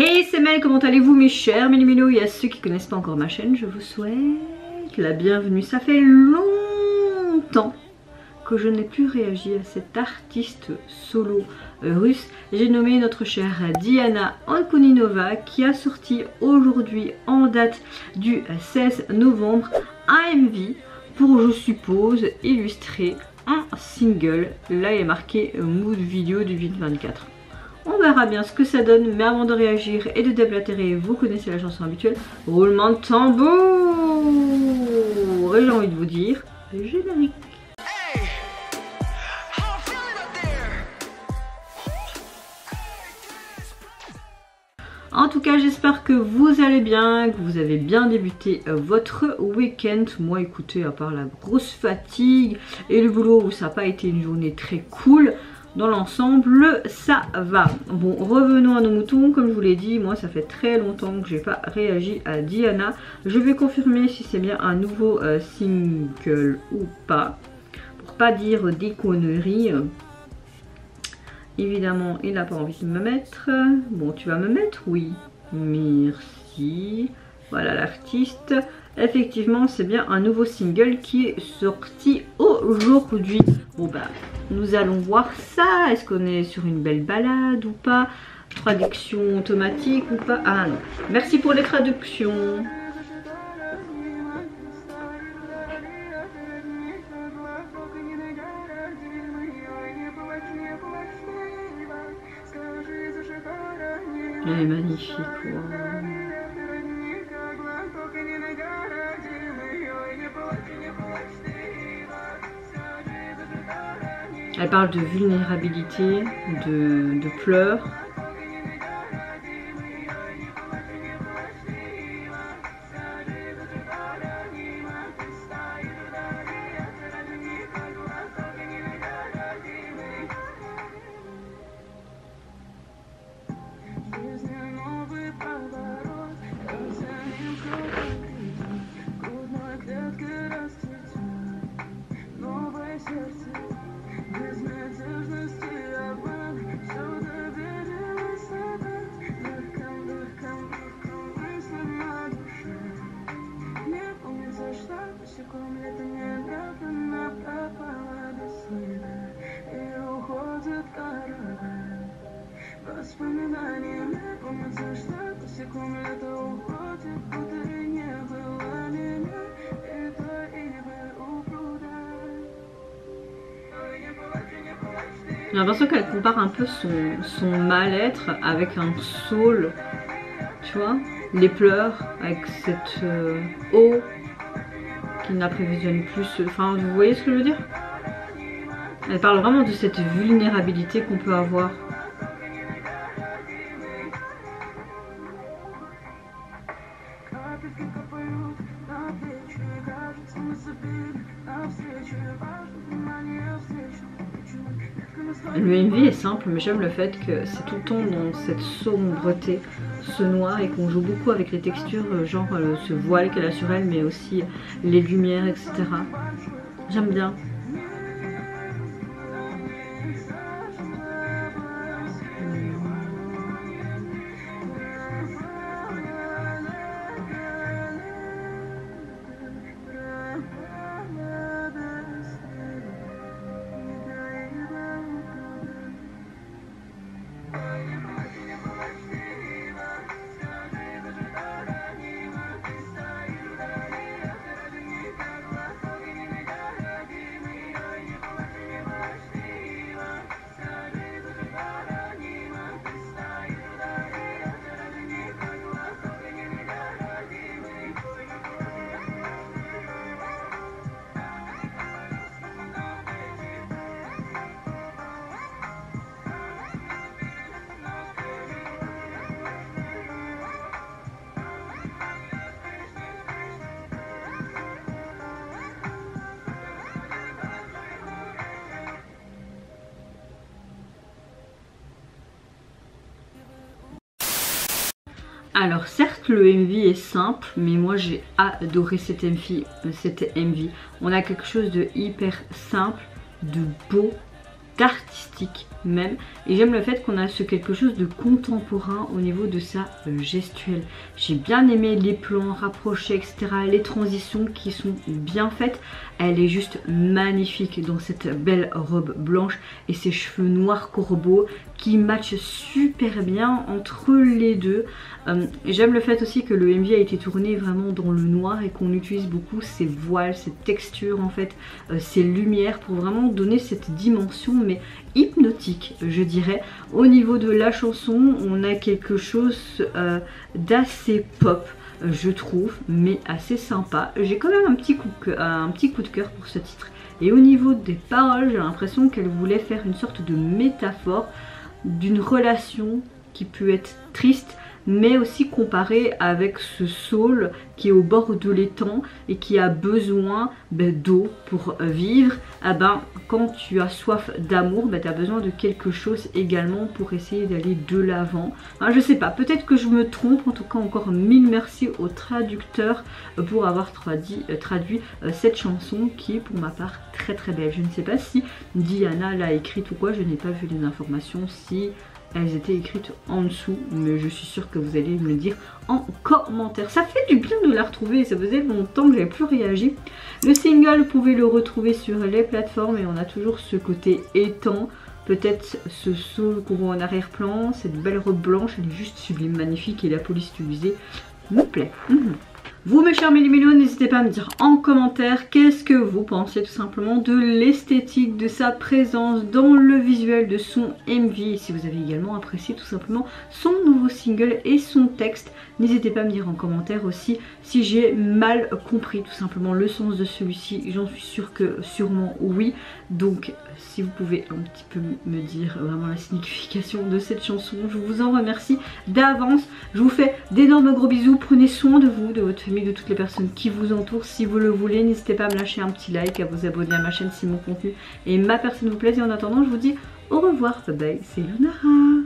Hey, c'est Mel, comment allez-vous mes chers Mélimélos? Et à ceux qui ne connaissent pas encore ma chaîne, je vous souhaite la bienvenue. Ça fait longtemps que je n'ai plus réagi à cet artiste solo russe. J'ai nommé notre chère Diana Ankoninova qui a sorti aujourd'hui en date du 16 novembre un MV pour, je suppose, illustrer un single. Là il est marqué Mood Video du 2024. On verra bien ce que ça donne, mais avant de réagir et de déblatérer, vous connaissez la chanson habituelle, roulement de tambour. Et j'ai envie de vous dire, générique. En tout cas, j'espère que vous allez bien, que vous avez bien débuté votre week-end. Moi, écoutez, à part la grosse fatigue et le boulot où ça n'a pas été une journée très cool, dans l'ensemble, ça va. Bon, revenons à nos moutons. Comme je vous l'ai dit, moi, ça fait très longtemps que j'ai pas réagi à Diana. Je vais confirmer si c'est bien un nouveau single ou pas, pour pas dire des conneries. Évidemment, il n'a pas envie de me mettre. Bon, tu vas me mettre? Oui. Merci. Voilà l'artiste. Effectivement, c'est bien un nouveau single qui est sorti aujourd'hui. Bon bah, nous allons voir ça. Est-ce qu'on est sur une belle balade ou pas? Traduction automatique ou pas? Ah non. Merci pour les traductions. Elle est magnifique. Wow. Elle parle de vulnérabilité, de pleurs. J'ai l'impression qu'elle compare un peu son mal-être avec un saule, tu vois, les pleurs avec cette eau qui n'apprévisionne plus, enfin vous voyez ce que je veux dire? Elle parle vraiment de cette vulnérabilité qu'on peut avoir. Le MV est simple, mais j'aime le fait que c'est tout le temps dans cette sombreté, ce noir, et qu'on joue beaucoup avec les textures, genre ce voile qu'elle a sur elle, mais aussi les lumières, etc. J'aime bien. Alors certes le MV est simple, mais moi j'ai adoré cette MV. On a quelque chose de hyper simple, de beau, d'artistique même, et j'aime le fait qu'on a ce quelque chose de contemporain au niveau de sa gestuelle. J'ai bien aimé les plans rapprochés, etc., les transitions qui sont bien faites. Elle est juste magnifique dans cette belle robe blanche et ses cheveux noirs corbeaux qui matchent super bien entre les deux. J'aime le fait aussi que le MV a été tourné vraiment dans le noir et qu'on utilise beaucoup ces voiles, ces textures en fait, ces lumières pour vraiment donner cette dimension mais hypnotique, je dirais. Au niveau de la chanson, on a quelque chose d'assez pop, je trouve, mais assez sympa. J'ai quand même un petit coup de cœur pour ce titre. Et au niveau des paroles, j'ai l'impression qu'elle voulait faire une sorte de métaphore d'une relation qui peut être triste, mais aussi comparée avec ce saule qui est au bord de l'étang et qui a besoin d'eau pour vivre. Quand tu as soif d'amour, tu as besoin de quelque chose également pour essayer d'aller de l'avant. Je sais pas, peut-être que je me trompe, en tout cas encore mille merci au traducteur pour avoir traduit cette chanson qui est pour ma part très très belle. Je ne sais pas si Diana l'a écrite ou quoi, je n'ai pas vu les informations si elles étaient écrites en dessous, mais je suis sûre que vous allez me le dire en commentaire. Ça fait du bien de la retrouver, ça faisait longtemps que j'avais plus réagi. Le single, vous pouvez le retrouver sur les plateformes et on a toujours ce côté étang, peut-être ce saule qu'on voit en arrière-plan, cette belle robe blanche, elle est juste sublime, magnifique et la police utilisée me plaît. Vous mes chers Méli-Mélo, n'hésitez pas à me dire en commentaire qu'est-ce que vous pensez tout simplement de l'esthétique, de sa présence dans le visuel de son MV. Et si vous avez également apprécié tout simplement son nouveau single et son texte, n'hésitez pas à me dire en commentaire aussi si j'ai mal compris tout simplement le sens de celui-ci. J'en suis sûre que sûrement oui. Donc si vous pouvez un petit peu me dire vraiment la signification de cette chanson, je vous en remercie d'avance. Je vous fais d'énormes gros bisous, prenez soin de vous, de votre famille, de toutes les personnes qui vous entourent. Si vous le voulez, n'hésitez pas à me lâcher un petit like, à vous abonner à ma chaîne si mon contenu et ma personne vous plaise. Et en attendant, je vous dis au revoir, bye bye, c'est Lunara.